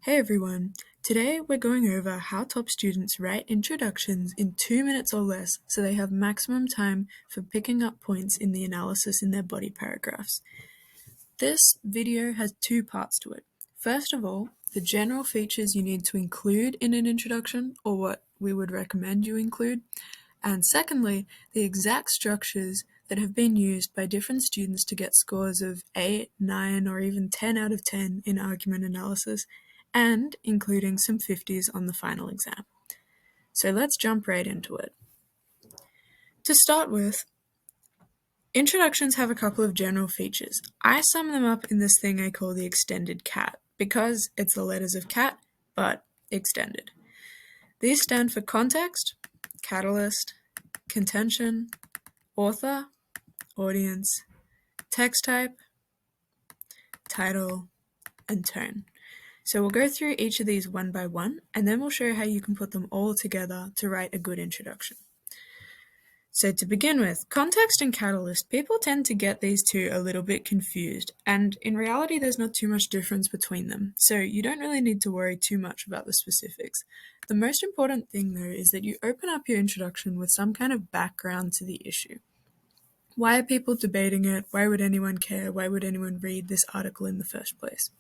Hey everyone! Today we're going over how top students write introductions in 2 minutes or less so they have maximum time for picking up points in the analysis in their body paragraphs. This video has two parts to it. First of all, the general features you need to include in an introduction, or what we would recommend you include. And secondly, the exact structures that have been used by different students to get scores of 8, 9, or even 10 out of 10 in argument analysis, and including some 50s on the final exam. So let's jump right into it. To start with, introductions have a couple of general features. I sum them up in this thing I call the extended CAT, because it's the letters of CAT, but extended. These stand for context, catalyst, contention, author, audience, text type, title, and tone. So we'll go through each of these one by one, and then we'll show how you can put them all together to write a good introduction. So to begin with, context and catalyst, people tend to get these two a little bit confused, and in reality there's not too much difference between them, so you don't really need to worry too much about the specifics. The most important thing though is that you open up your introduction with some kind of background to the issue. Why are people debating it? Why would anyone care? Why would anyone read this article in the first place?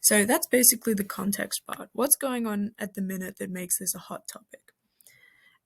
So that's basically the context part. What's going on at the minute that makes this a hot topic?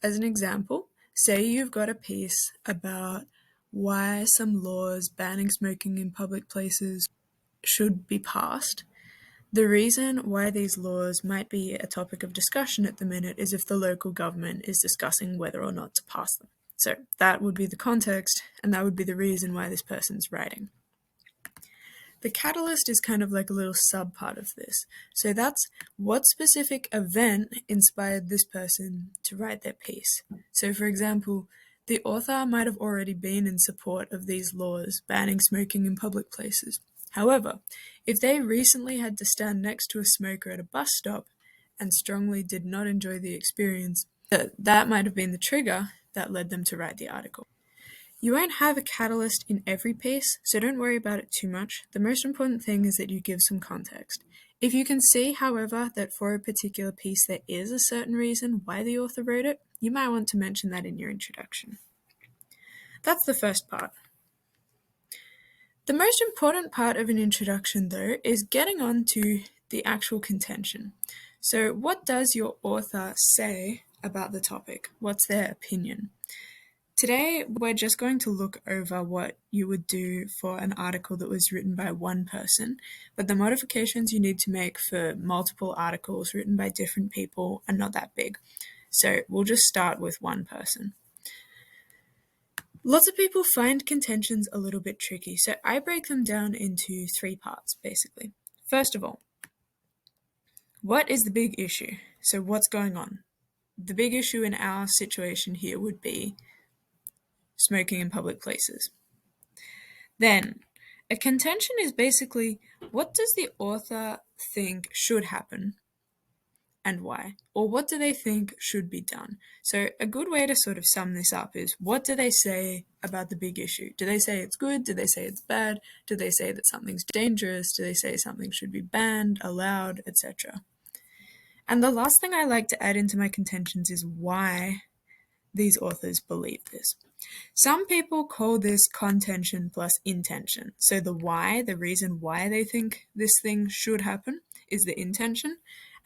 As an example, say you've got a piece about why some laws banning smoking in public places should be passed. The reason why these laws might be a topic of discussion at the minute is if the local government is discussing whether or not to pass them. So that would be the context, and that would be the reason why this person's writing. The catalyst is kind of like a little sub-part of this. So that's what specific event inspired this person to write their piece. So for example, the author might have already been in support of these laws banning smoking in public places. However, if they recently had to stand next to a smoker at a bus stop and strongly did not enjoy the experience, that might have been the trigger that led them to write the article. You won't have a catalyst in every piece, so don't worry about it too much. The most important thing is that you give some context. If you can see, however, that for a particular piece there is a certain reason why the author wrote it, you might want to mention that in your introduction. That's the first part. The most important part of an introduction, though, is getting on to the actual contention. So what does your author say about the topic? What's their opinion? Today, we're just going to look over what you would do for an article that was written by one person, but the modifications you need to make for multiple articles written by different people are not that big. So we'll just start with one person. Lots of people find contentions a little bit tricky, so I break them down into three parts, basically. First of all, what is the big issue? So what's going on? The big issue in our situation here would be smoking in public places. Then, a contention is basically, what does the author think should happen and why? Or what do they think should be done? So a good way to sort of sum this up is, what do they say about the big issue? Do they say it's good? Do they say it's bad? Do they say that something's dangerous? Do they say something should be banned, allowed, etc.? And the last thing I like to add into my contentions is why these authors believe this. Some people call this contention plus intention. So the why, the reason why they think this thing should happen, is the intention,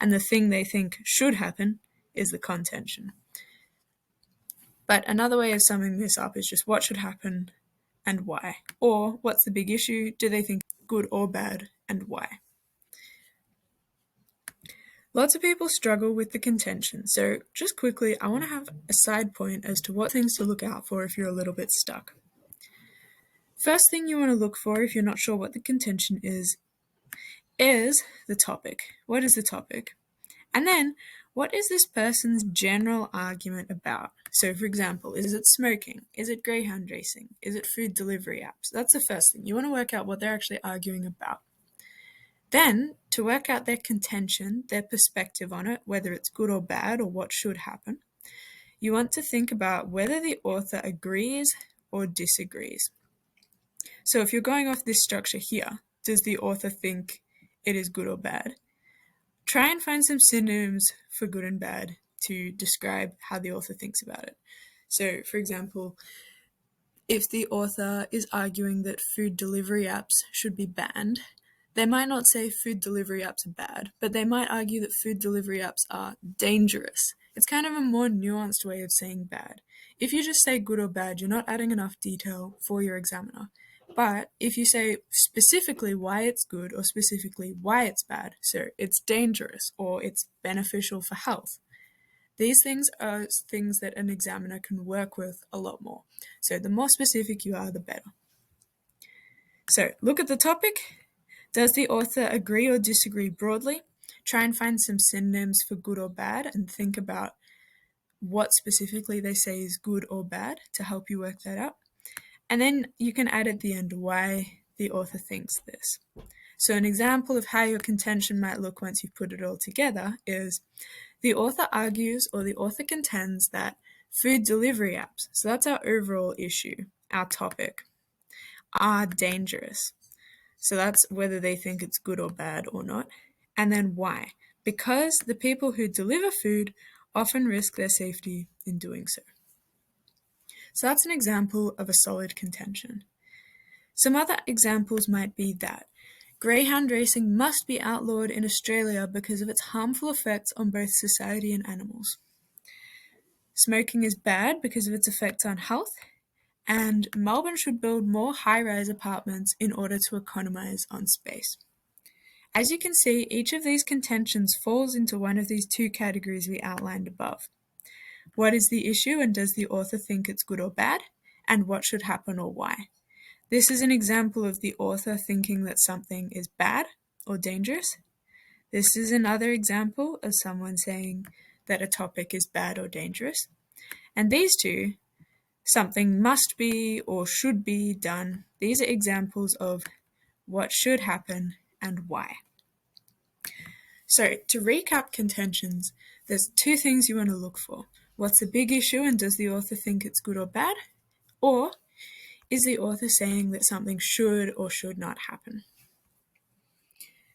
and the thing they think should happen is the contention. But another way of summing this up is just what should happen and why. Or what's the big issue? Do they think good or bad, and why? Lots of people struggle with the contention, so just quickly, I want to have a side point as to what things to look out for if you're a little bit stuck. First thing you want to look for if you're not sure what the contention is the topic. What is the topic? And then, what is this person's general argument about? So for example, is it smoking? Is it greyhound racing? Is it food delivery apps? That's the first thing. You want to work out what they're actually arguing about. Then, to work out their contention, their perspective on it, whether it's good or bad or what should happen, you want to think about whether the author agrees or disagrees. So if you're going off this structure here, does the author think it is good or bad? try and find some synonyms for good and bad to describe how the author thinks about it. So, for example, if the author is arguing that food delivery apps should be banned, they might not say food delivery apps are bad, but they might argue that food delivery apps are dangerous. It's kind of a more nuanced way of saying bad. If you just say good or bad, you're not adding enough detail for your examiner. But if you say specifically why it's good or specifically why it's bad, so it's dangerous or it's beneficial for health, these things are things that an examiner can work with a lot more. So the more specific you are, the better. So look at the topic. Does the author agree or disagree broadly? Try and find some synonyms for good or bad and think about what specifically they say is good or bad to help you work that out. And then you can add at the end why the author thinks this. So an example of how your contention might look once you've put it all together is the author argues or the author contends that food delivery apps, so that's our overall issue, our topic, are dangerous. So that's whether they think it's good or bad or not. And then why? Because the people who deliver food often risk their safety in doing so. So that's an example of a solid contention. Some other examples might be that greyhound racing must be outlawed in Australia because of its harmful effects on both society and animals. Smoking is bad because of its effects on health, and Melbourne should build more high-rise apartments in order to economise on space. As you can see, each of these contentions falls into one of these two categories we outlined above. What is the issue and does the author think it's good or bad? And what should happen or why? This is an example of the author thinking that something is bad or dangerous. This is another example of someone saying that a topic is bad or dangerous. And these two, something must be or should be done, these are examples of what should happen and why. So to recap contentions, there's two things you want to look for. What's the big issue and does the author think it's good or bad? Or is the author saying that something should or should not happen?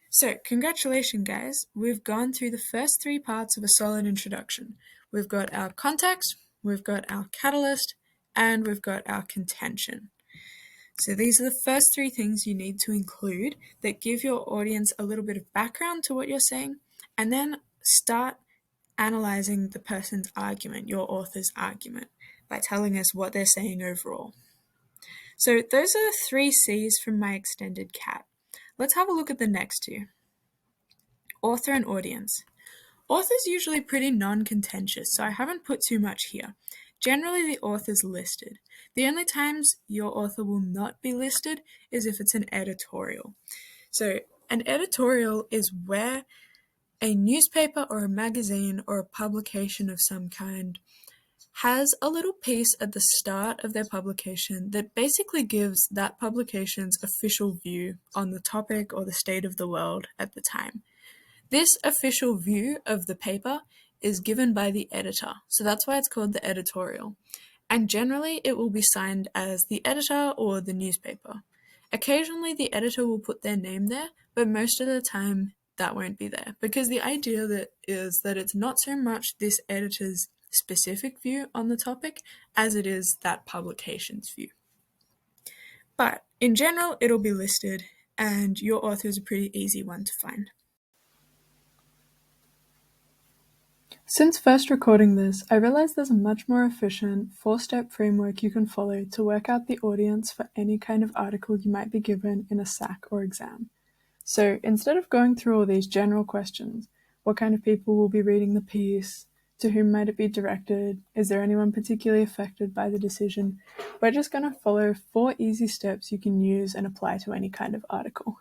So congratulations guys, we've gone through the first three parts of a solid introduction. We've got our context, we've got our catalyst, and we've got our contention. So these are the first three things you need to include that give your audience a little bit of background to what you're saying, and then start analyzing the person's argument, your author's argument, by telling us what they're saying overall. So those are the 3 C's from my extended CAT. Let's have a look at the next two. Author and audience. Author's usually pretty non-contentious, so I haven't put too much here. Generally, the author's listed. The only times your author will not be listed is if it's an editorial. So an editorial is where a newspaper or a magazine or a publication of some kind has a little piece at the start of their publication that basically gives that publication's official view on the topic or the state of the world at the time. This official view of the paper is given by the editor, so that's why it's called the editorial. And generally it will be signed as the editor or the newspaper. Occasionally the editor will put their name there, but most of the time that won't be there, because the idea that is that it's not so much this editor's specific view on the topic as it is that publication's view. But in general, it'll be listed, and your author is a pretty easy one to find. Since first recording this, I realized there's a much more efficient 4-step framework you can follow to work out the audience for any kind of article you might be given in a SAC or exam. So instead of going through all these general questions, what kind of people will be reading the piece? To whom might it be directed? Is there anyone particularly affected by the decision? We're just going to follow 4 easy steps you can use and apply to any kind of article.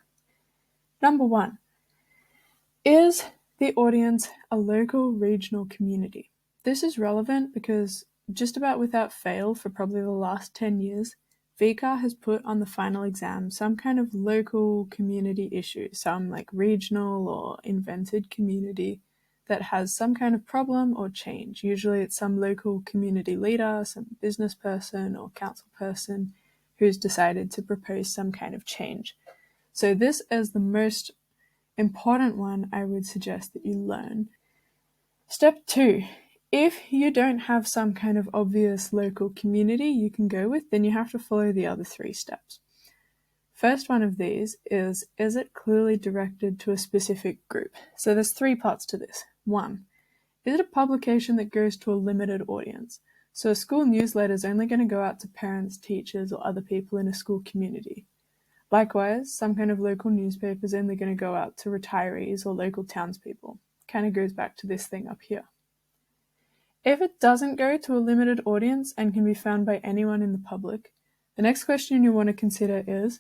Number 1. Is the audience a local regional community? This is relevant because just about without fail for probably the last 10 years, VCAR has put on the final exam some kind of local community issue, some like regional or invented community that has some kind of problem or change. Usually it's some local community leader, some business person or council person who's decided to propose some kind of change. So this is the most important one I would suggest that you learn. Step 2. If you don't have some kind of obvious local community you can go with, then you have to follow the other 3 steps. First one of these is it clearly directed to a specific group? So there's 3 parts to this. 1. Is it a publication that goes to a limited audience? So a school newsletter is only going to go out to parents, teachers, or other people in a school community. Likewise, some kind of local newspaper is only going to go out to retirees or local townspeople. Kind of goes back to this thing up here. If it doesn't go to a limited audience and can be found by anyone in the public, the next question you want to consider is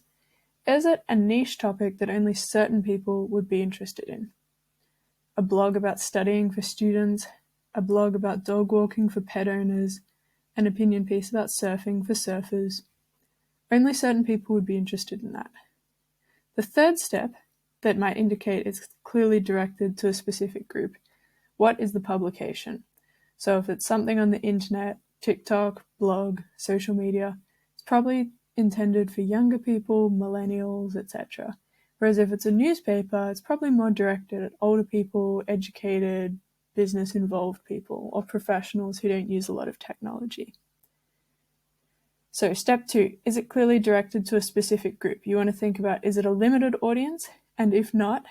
it a niche topic that only certain people would be interested in? A blog about studying for students, a blog about dog walking for pet owners, an opinion piece about surfing for surfers. Only certain people would be interested in that. The third step that might indicate it's clearly directed to a specific group. What is the publication? So if it's something on the internet, TikTok, blog, social media, it's probably intended for younger people, millennials, etc. Whereas if it's a newspaper, it's probably more directed at older people, educated, business-involved people, or professionals who don't use a lot of technology. So step 2, is it clearly directed to a specific group? You want to think about, is it a limited audience? And if not,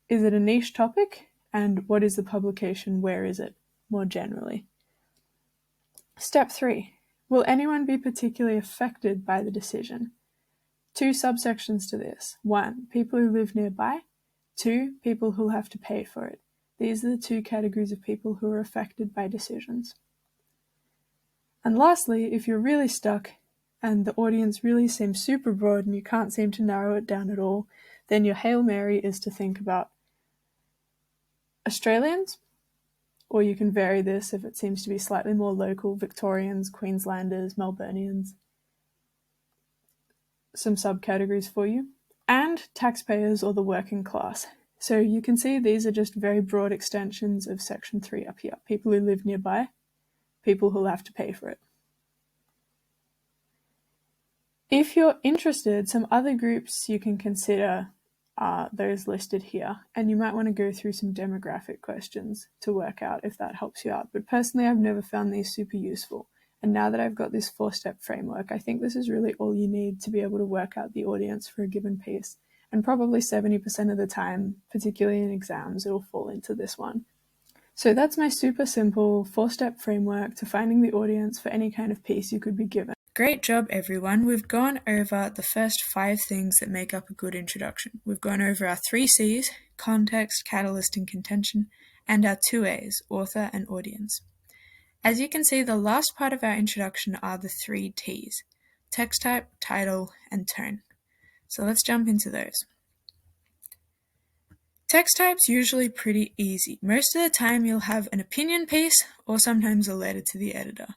is it a niche topic? And what is the publication? Where is it more generally? Step 3, will anyone be particularly affected by the decision? 2 subsections to this. 1, people who live nearby. 2, people who'll have to pay for it. These are the 2 categories of people who are affected by decisions. And lastly, if you're really stuck and the audience really seems super broad and you can't seem to narrow it down at all, then your Hail Mary is to think about Australians, or you can vary this if it seems to be slightly more local, Victorians, Queenslanders, Melburnians, some subcategories for you, and taxpayers or the working class. So you can see these are just very broad extensions of section 3 up here. People who live nearby, people who'll have to pay for it. If you're interested, some other groups you can consider are those listed here, and you might want to go through some demographic questions to work out if that helps you out. But personally, I've never found these super useful. And now that I've got this 4-step framework, I think this is really all you need to be able to work out the audience for a given piece. And probably 70% of the time, particularly in exams, it'll fall into this one. So that's my super simple 4-step framework to finding the audience for any kind of piece you could be given. Great job, everyone. We've gone over the first 5 things that make up a good introduction. We've gone over our 3 C's, context, catalyst, and contention, and our 2 A's, author and audience. As you can see, the last part of our introduction are the 3 T's, text type, title, and tone. So let's jump into those. Text type's usually pretty easy. Most of the time you'll have an opinion piece or sometimes a letter to the editor.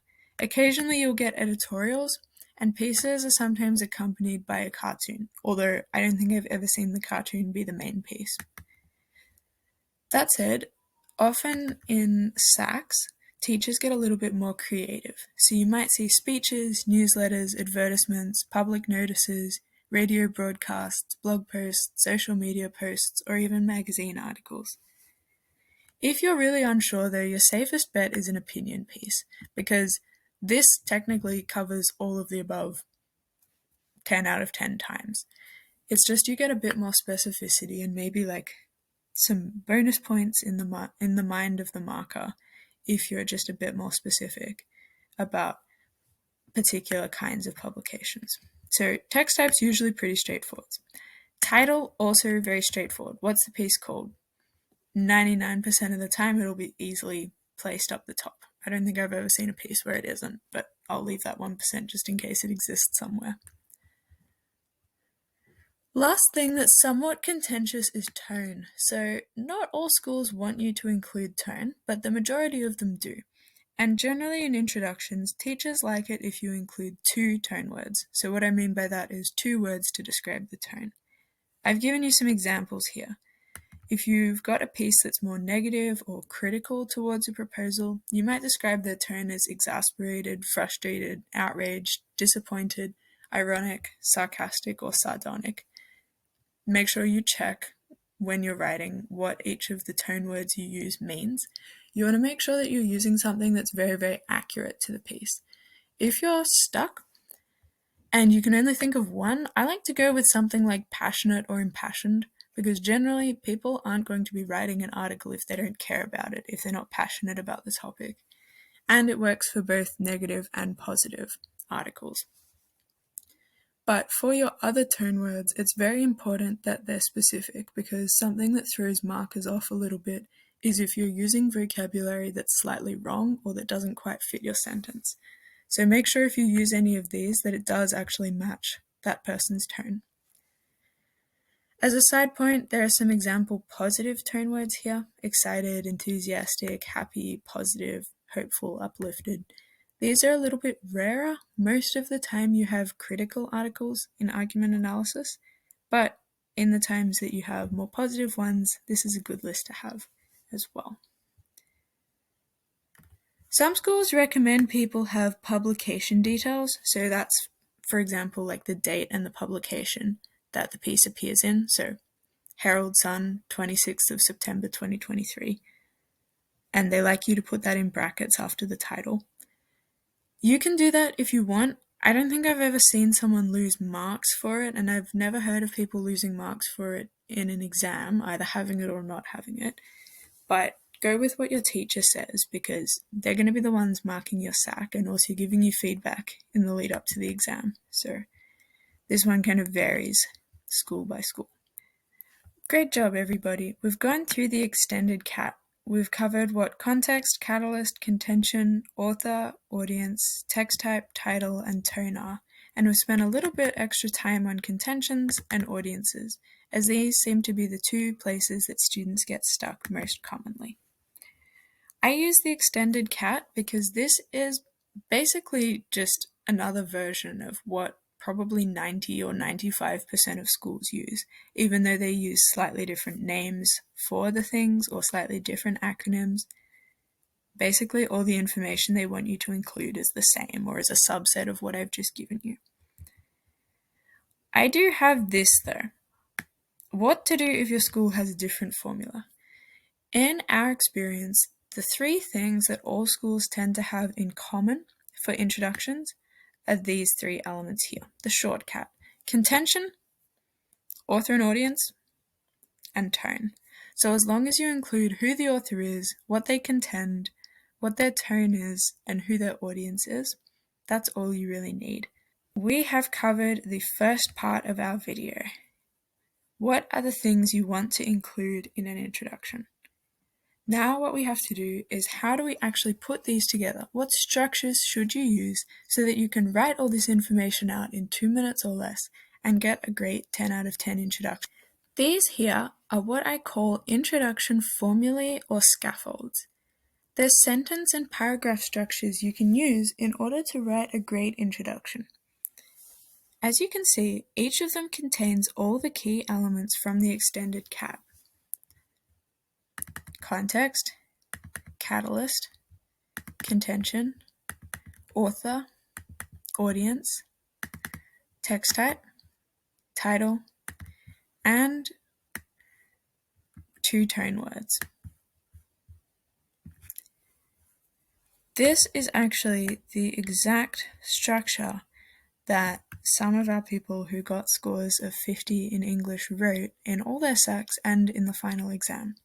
Occasionally you'll get editorials, and pieces are sometimes accompanied by a cartoon, although I don't think I've ever seen the cartoon be the main piece. That said, often in SACs, teachers get a little bit more creative. So you might see speeches, newsletters, advertisements, public notices, radio broadcasts, blog posts, social media posts, or even magazine articles. If you're really unsure though, your safest bet is an opinion piece, because this technically covers all of the above 10 out of 10 times. It's just you get a bit more specificity and maybe like some bonus points in the mind of the marker if you're just a bit more specific about particular kinds of publications. So text type's usually pretty straightforward. Title, also very straightforward. What's the piece called? 99% of the time it'll be easily placed up the top. I don't think I've ever seen a piece where it isn't, but I'll leave that 1% just in case it exists somewhere. Last thing that's somewhat contentious is tone. So not all schools want you to include tone, but the majority of them do. And generally in introductions, teachers like it if you include 2 tone words. So what I mean by that is 2 words to describe the tone. I've given you some examples here. If you've got a piece that's more negative or critical towards a proposal, you might describe their tone as exasperated, frustrated, outraged, disappointed, ironic, sarcastic, or sardonic. Make sure you check when you're writing what each of the tone words you use means, you want to make sure that you're using something that's very, very accurate to the piece. If you're stuck and you can only think of one, I like to go with something like passionate or impassioned, because generally people aren't going to be writing an article if they don't care about it, if they're not passionate about the topic. And it works for both negative and positive articles. But for your other tone words, it's very important that they're specific, because something that throws markers off a little bit is if you're using vocabulary that's slightly wrong or that doesn't quite fit your sentence. So make sure if you use any of these that it does actually match that person's tone. As a side point, there are some example positive tone words here: excited, enthusiastic, happy, positive, hopeful, uplifted. These are a little bit rarer. Most of the time you have critical articles in argument analysis, but in the times that you have more positive ones, this is a good list to have as well. Some schools recommend people have publication details, so that's, for example, like the date and the publication that the piece appears in, so Herald Sun, 26th of September 2023, and they like you to put that in brackets after the title. You can do that if you want. I don't think I've ever seen someone lose marks for it, and I've never heard of people losing marks for it in an exam, either having it or not having it. But go with what your teacher says, because they're going to be the ones marking your SAC and also giving you feedback in the lead up to the exam. So this one kind of varies school by school. Great job, everybody. We've gone through the extended CAT. We've covered what context, catalyst, contention, author, audience, text type, title, and tone are, and we've spent a little bit extra time on contentions and audiences, as these seem to be the two places that students get stuck most commonly. I use the extended CAT because this is basically just another version of what probably 90 or 95% of schools use, even though they use slightly different names for the things or slightly different acronyms. Basically, all the information they want you to include is the same, or is a subset of what I've just given you. I do have this though. What to do if your school has a different formula? In our experience, the three things that all schools tend to have in common for introductions are these three elements here. The short CAT: contention, author and audience, and tone. So as long as you include who the author is, what they contend, what their tone is, and who their audience is, that's all you really need. We have covered the first part of our video. What are the things you want to include in an introduction? Now what we have to do is, how do we actually put these together? What structures should you use so that you can write all this information out in 2 minutes or less and get a great 10 out of 10 introduction? These here are what I call introduction formulae or scaffolds. They're sentence and paragraph structures you can use in order to write a great introduction. As you can see, each of them contains all the key elements from the extended CAT: context, catalyst, contention, author, audience, text type, title, and 2 tone words. This is actually the exact structure that some of our people who got scores of 50 in English wrote in all their SACs and in the final exam.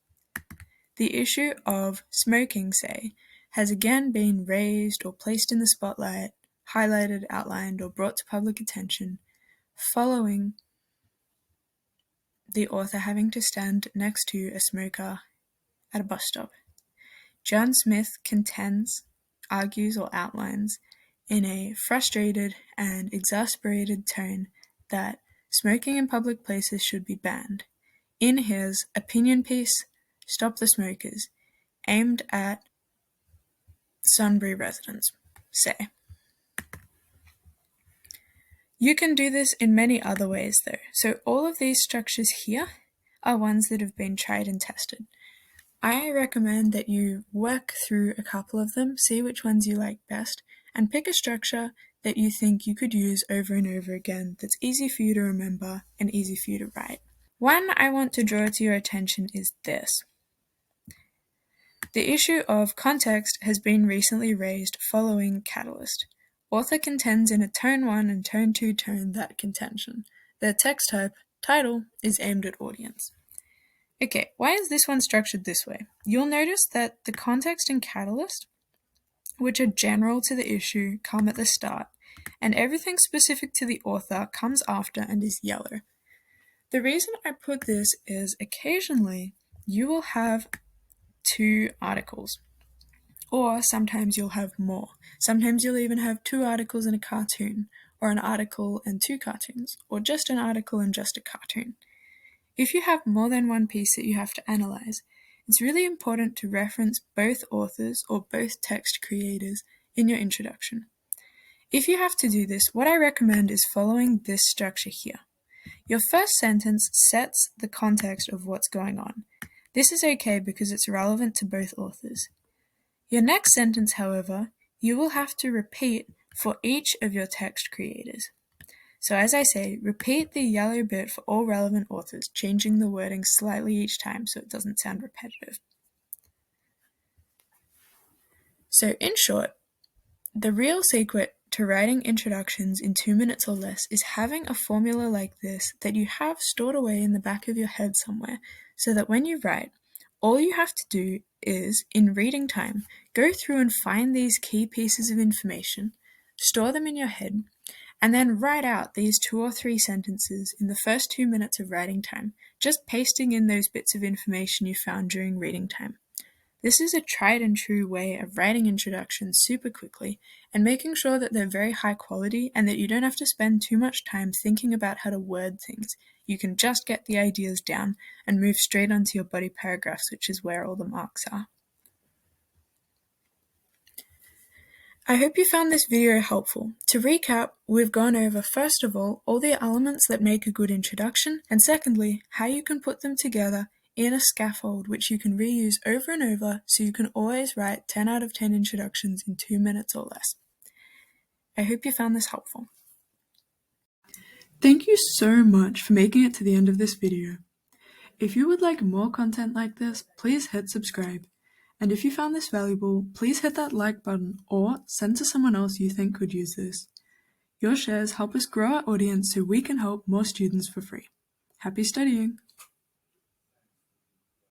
The issue of smoking, say, has again been raised or placed in the spotlight, highlighted, outlined, or brought to public attention following the author having to stand next to a smoker at a bus stop. John Smith contends, argues, or outlines in a frustrated and exasperated tone that smoking in public places should be banned, in his opinion piece, Stop the Smokers, aimed at Sunbury residents, say. You can do this in many other ways though, so all of these structures here are ones that have been tried and tested. I recommend that you work through a couple of them, see which ones you like best, and pick a structure that you think you could use over and over again that's easy for you to remember and easy for you to write. One I want to draw to your attention is this. The issue of context has been recently raised following Catalyst. Author contends in a Tone 1 and Tone 2 tone that contention. Their text type, title, is aimed at audience. Okay, why is this one structured this way? You'll notice that the context and Catalyst, which are general to the issue, come at the start, and everything specific to the author comes after and is yellow. The reason I put this is occasionally you will have 2 articles, or sometimes you'll have more. Sometimes you'll even have 2 articles and a cartoon, or an article and 2 cartoons, or just an article and just a cartoon. If you have more than one piece that you have to analyze, it's really important to reference both authors or both text creators in your introduction. If you have to do this, what I recommend is following this structure here. Your first sentence sets the context of what's going on. This is okay because it's relevant to both authors. Your next sentence, however, you will have to repeat for each of your text creators. So as I say, repeat the yellow bit for all relevant authors, changing the wording slightly each time so it doesn't sound repetitive. So in short, the real secret to writing introductions in 2 minutes or less is having a formula like this that you have stored away in the back of your head somewhere, so that when you write, all you have to do is, in reading time, go through and find these key pieces of information, store them in your head, and then write out these 2 or 3 sentences in the first 2 minutes of writing time, just pasting in those bits of information you found during reading time. This is a tried and true way of writing introductions super quickly and making sure that they're very high quality and that you don't have to spend too much time thinking about how to word things. You can just get the ideas down and move straight onto your body paragraphs, which is where all the marks are. I hope you found this video helpful. To recap, we've gone over, first of all the elements that make a good introduction, and secondly, how you can put them together in a scaffold which you can reuse over and over so you can always write 10 out of 10 introductions in 2 minutes or less. I hope you found this helpful. Thank you so much for making it to the end of this video. If you would like more content like this, please hit subscribe. And if you found this valuable, please hit that like button or send to someone else you think could use this. Your shares help us grow our audience so we can help more students for free. Happy studying!